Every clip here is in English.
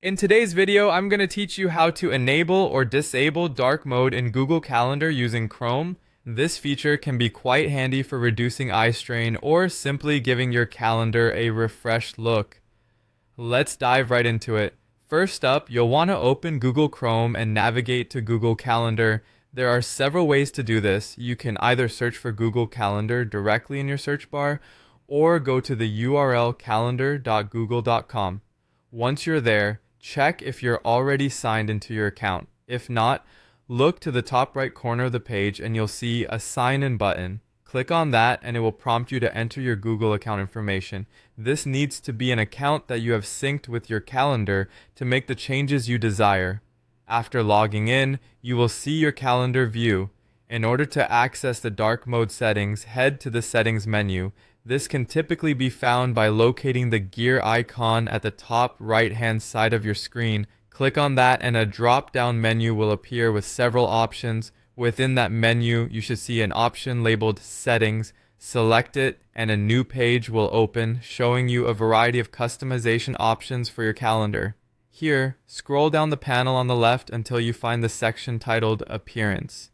In today's video, I'm going to teach you how to enable or disable dark mode in Google Calendar using Chrome. This feature can be quite handy for reducing eye strain or simply giving your calendar a refreshed look. Let's dive right into it. First up, you'll want to open Google Chrome and navigate to Google Calendar. There are several ways to do this. You can either search for Google Calendar directly in your search bar or go to the URL calendar.google.com. Once you're there, check if you're already signed into your account. If not, look to the top right corner of the page and you'll see a sign in button. Click on that and it will prompt you to enter your Google account information. This needs to be an account that you have synced with your calendar to make the changes you desire. After logging in, you will see your calendar view. In order to access the dark mode settings, head to the settings menu. This can typically be found by locating the gear icon at the top right-hand side of your screen. Click on that and a drop-down menu will appear with several options. Within that menu, you should see an option labeled Settings. Select it and a new page will open, showing you a variety of customization options for your calendar. Here, scroll down the panel on the left until you find the section titled Appearance.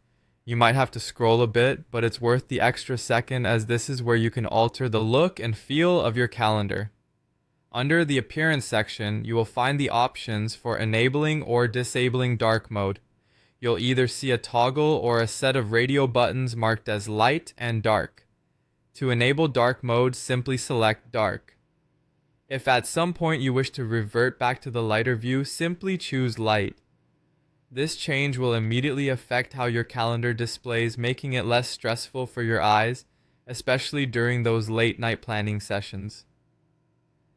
You might have to scroll a bit, but it's worth the extra second as this is where you can alter the look and feel of your calendar. Under the Appearance section, you will find the options for enabling or disabling dark mode. You'll either see a toggle or a set of radio buttons marked as light and dark. To enable dark mode, simply select dark. If at some point you wish to revert back to the lighter view, simply choose light. This change will immediately affect how your calendar displays, making it less stressful for your eyes, especially during those late night planning sessions.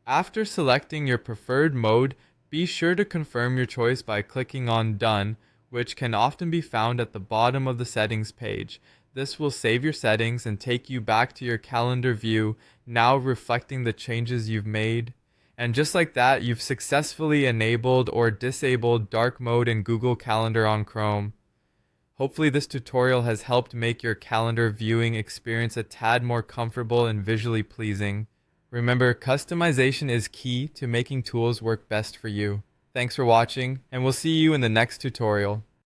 After selecting your preferred mode, be sure to confirm your choice by clicking on Done, which can often be found at the bottom of the settings page. This will save your settings and take you back to your calendar view, now reflecting the changes you've made. And just like that, you've successfully enabled or disabled dark mode in Google Calendar on Chrome. Hopefully this tutorial has helped make your calendar viewing experience a tad more comfortable and visually pleasing. Remember, customization is key to making tools work best for you. Thanks for watching, and we'll see you in the next tutorial.